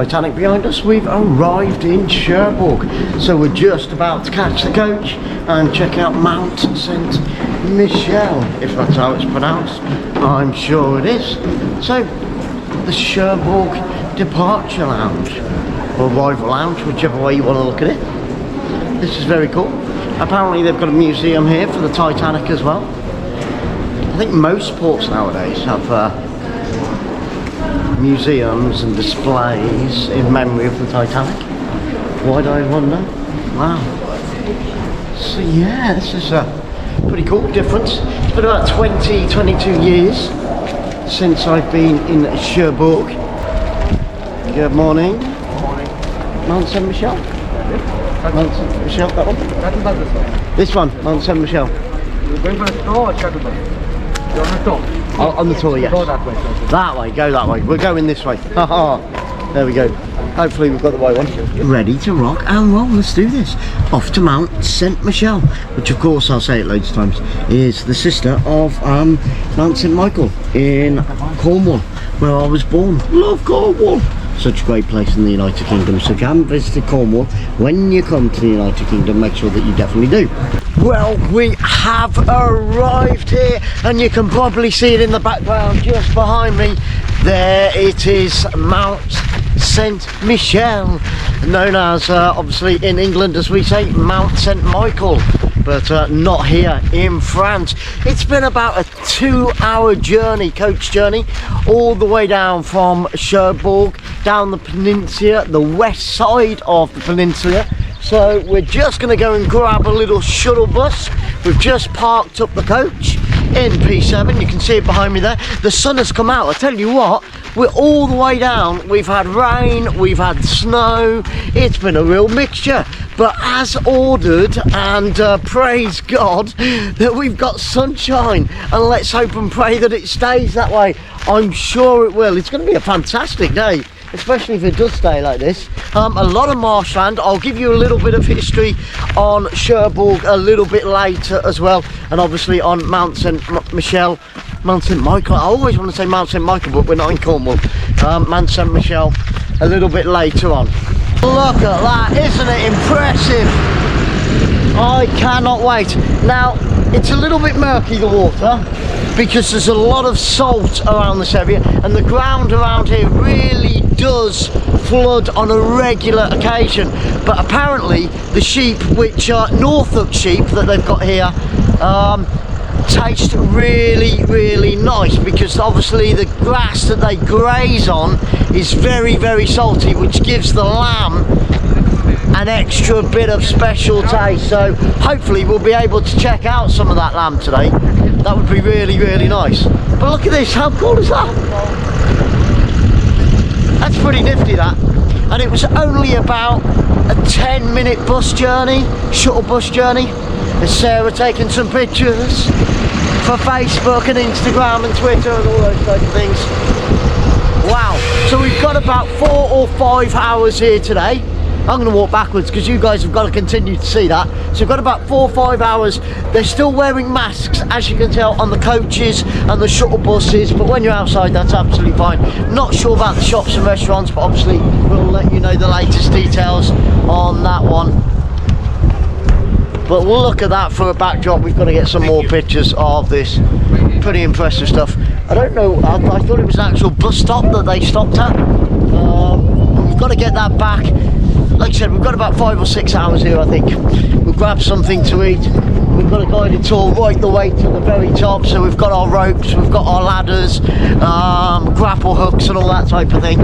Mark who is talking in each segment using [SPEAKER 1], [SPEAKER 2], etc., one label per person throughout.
[SPEAKER 1] Titanic behind us, we've arrived in Cherbourg. So we're just about to catch the coach and check out Mont Saint Michel, if that's how it's pronounced. I'm sure it is. So, the Cherbourg Departure Lounge, or Arrival Lounge, whichever way you want to look at it. This is very cool. Apparently they've got a museum here for the Titanic as well. I think most ports nowadays have museums and displays in memory of the Titanic. Why do I wonder? Wow. So yeah, this is a pretty cool difference. It's been about 22 years since I've been in Cherbourg. Good morning.
[SPEAKER 2] Good morning.
[SPEAKER 1] Mont Saint Michel? Mont Saint Michel, that one? This one, Mont Saint Michel.
[SPEAKER 2] You're going for a tour or Cherbourg? You're on a tour?
[SPEAKER 1] Oh, on the tour, yes.
[SPEAKER 2] Go that way.
[SPEAKER 1] That way, go that way. We're going this way. Haha. There we go. Hopefully we've got the right one. Ready to rock and roll. Let's do this. Off to Mont Saint Michel, which of course, I'll say it loads of times, is the sister of Mount St Michael in Cornwall, where I was born. Love Cornwall. Such a great place in the United Kingdom. So if you haven't visited Cornwall, when you come to the United Kingdom, make sure that you definitely do. Well, we have arrived here, and you can probably see it in the background just behind me. There it is, Mont Saint Michel, known as obviously in England, as we say, Mount Saint Michael, but not here in France. It's been about a 2-hour journey, coach journey, all the way down from Cherbourg, down the peninsula, the west side of the peninsula. So we're just going to go and grab a little shuttle bus. We've just parked up the coach in P7. You can see it behind me there. The sun has come out. I tell you what, we're all the way down. We've had rain, we've had snow. It's been a real mixture. But as ordered, and praise God that we've got sunshine, and let's hope and pray that it stays that way. I'm sure it will. It's going to be a fantastic day, especially if it does stay like this. A lot of marshland. I'll give you a little bit of history on Cherbourg a little bit later as well, and obviously on Mont Saint Michel, Mont Saint Michael. I always want to say Mont Saint Michael, but we're not in Cornwall. Mont Saint Michel a little bit later on. Look at that, isn't it impressive? I cannot wait. Now, it's a little bit murky, the water, because there's a lot of salt around this area, and the ground around here really does flood on a regular occasion. But apparently the sheep, which are Norfolk sheep that they've got here, taste really nice, because obviously the grass that they graze on is very salty, which gives the lamb an extra bit of special taste. So hopefully we'll be able to check out some of that lamb today. That would be really nice. But look at this, how cool is that? That's pretty nifty, that. And it was only about a 10-minute bus journey, shuttle bus journey. There's Sarah taking some pictures for Facebook and Instagram and Twitter and all those types of things. Wow, so we've got about 4 or 5 hours here today. I'm going to walk backwards because you guys have got to continue to see that. So we've got about 4 or 5 hours. They're still wearing masks, as you can tell, on the coaches and the shuttle buses, but when you're outside, that's absolutely fine. Not sure about the shops and restaurants, but obviously we'll let you know the latest details on that one. But look at that for a backdrop. We've got to get some more pictures of this. Pretty impressive stuff. I don't know, I thought it was an actual bus stop that they stopped at. We've got to get that back. Like I said, we've got about 5 or 6 hours here, I think. We'll grab something to eat. We've got a guided tour right the way to the very top, so we've got our ropes, we've got our ladders, grapple hooks and all that type of thing.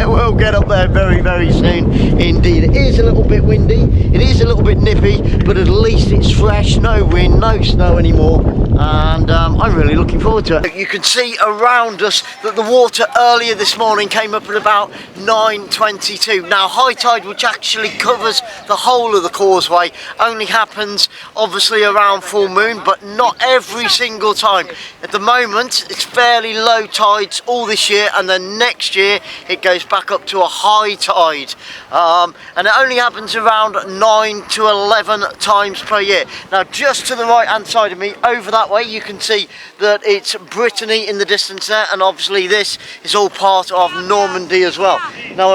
[SPEAKER 1] We'll get up there very soon indeed. It is a little bit windy, it is a little bit nippy, but at least it's fresh, no wind, no snow anymore, and I'm really looking forward to it. You can see around us that the water earlier this morning came up at about 9:22. Now high tide, which actually covers the whole of the causeway, only happens obviously around full moon, but not every single time. At the moment it's fairly low tides all this year, and then next year it goes back up to a high tide, and it only happens around 9 to 11 times per year. Now just to the right hand side of me, over that way, you can see that it's Brittany in the distance there, and obviously this is all part of Normandy as well. Now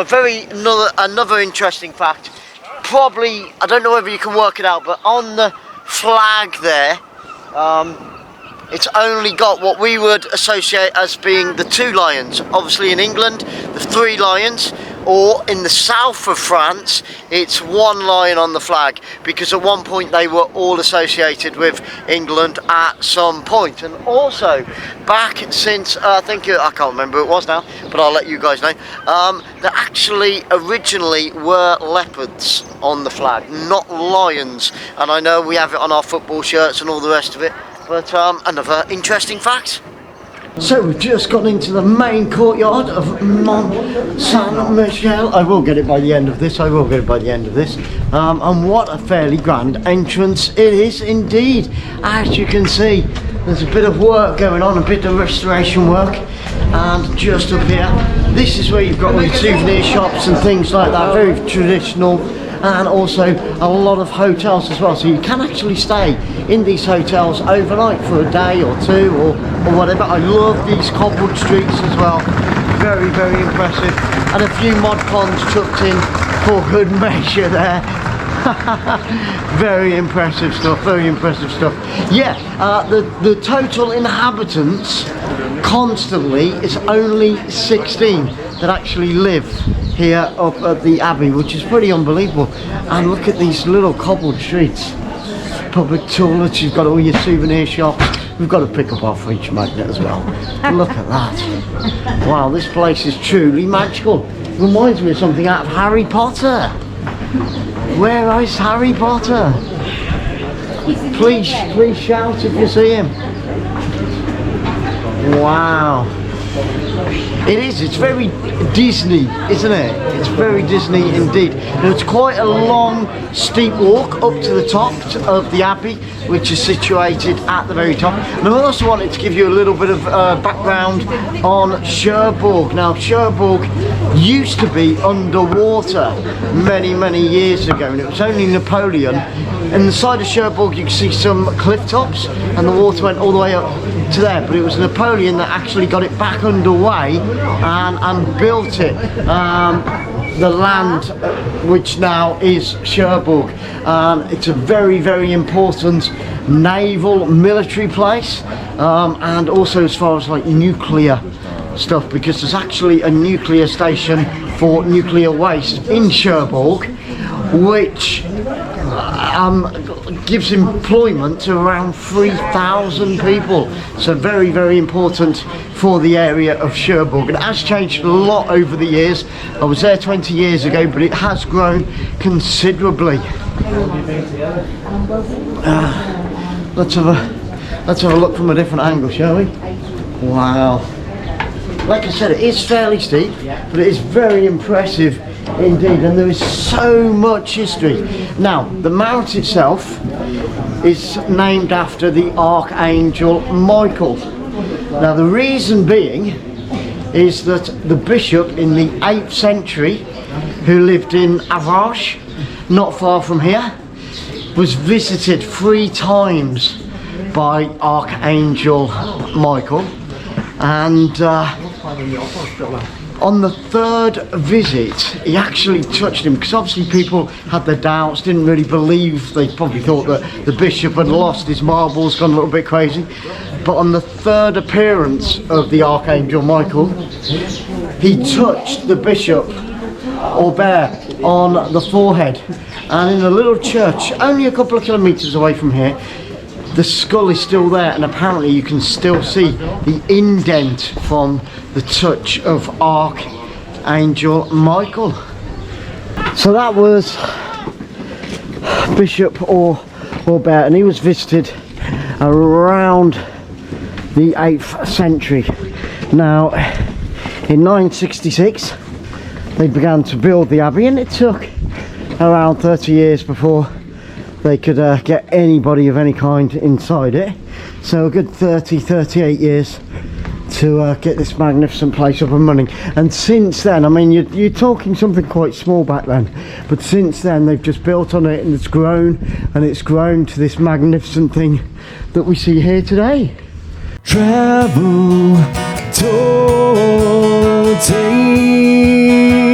[SPEAKER 1] another interesting fact, probably, I don't know whether you can work it out, but on the flag there, it's only got what we would associate as being the 2 lions. Obviously in England, the 3 lions, or in the south of France, it's 1 lion on the flag, because at one point they were all associated with England at some point. And also, back since, I can't remember who it was now, but I'll let you guys know, there actually originally were leopards on the flag, not lions. And I know we have it on our football shirts and all the rest of it, but another interesting fact. So we've just got into the main courtyard of Mont Saint Michel. I will get it by the end of this, and what a fairly grand entrance it is indeed. As you can see, there's a bit of work going on, a bit of restoration work, and just up here, this is where you've got all your souvenir shops and things like that, very traditional. And also a lot of hotels as well, so you can actually stay in these hotels overnight for a day or 2 or whatever. I love these cobbled streets as well, very, very impressive, and a few mod cons chucked in for good measure there. Very impressive stuff, very impressive stuff. Yeah, the total inhabitants constantly is only 16 that actually live here up at the Abbey, which is pretty unbelievable. And look at these little cobbled streets, public toilets, you've got all your souvenir shops. We've got to pick up our fridge magnet as well. Look at that. Wow, this place is truly magical. It reminds me of something out of Harry Potter. Where is Harry Potter? Please shout if you see him. Wow. It's very Disney, isn't it? It's very Disney indeed. And it's quite a long, steep walk up to the top of the Abbey, which is situated at the very top. And I also wanted to give you a little bit of background on Cherbourg. Now, Cherbourg used to be underwater many, many years ago, and it was only Napoleon. And the side of Cherbourg, you can see some cliff tops, and the water went all the way up to there. But it was Napoleon that actually got it back underway and built it. The land which now is Cherbourg. It's a very, very important naval military place, and also as far as like nuclear stuff, because there's actually a nuclear station for nuclear waste in Cherbourg, which gives employment to around 3,000 people. So very, very important for the area of Cherbourg. It has changed a lot over the years. I was there 20 years ago, but it has grown considerably. Let's have a look from a different angle, shall we? Wow. Like I said, it is fairly steep, but it is very impressive indeed, and there is so much history. Now, the mount itself is named after the Archangel Michael. Now, the reason being is that the bishop in the 8th century, who lived in Avranches, not far from here, was visited 3 times by Archangel Michael, and on the 3rd visit he actually touched him, because obviously people had their doubts, didn't really believe, they probably thought that the bishop had lost his marbles, gone a little bit crazy. But on the 3rd appearance of the Archangel Michael, he touched the bishop Aubert on the forehead, and in a little church only a couple of kilometres away from here, the skull is still there, and apparently you can still see the indent from the touch of Archangel Michael. So that was Bishop Aubert, and he was visited around the 8th century. Now, in 966 they began to build the abbey, and it took around 30 years before they could get anybody of any kind inside it. So a good 38 years to get this magnificent place up and running. And since then, I mean, you're talking something quite small back then, but since then they've just built on it, and it's grown to this magnificent thing that we see here today.
[SPEAKER 3] Travel, tour, take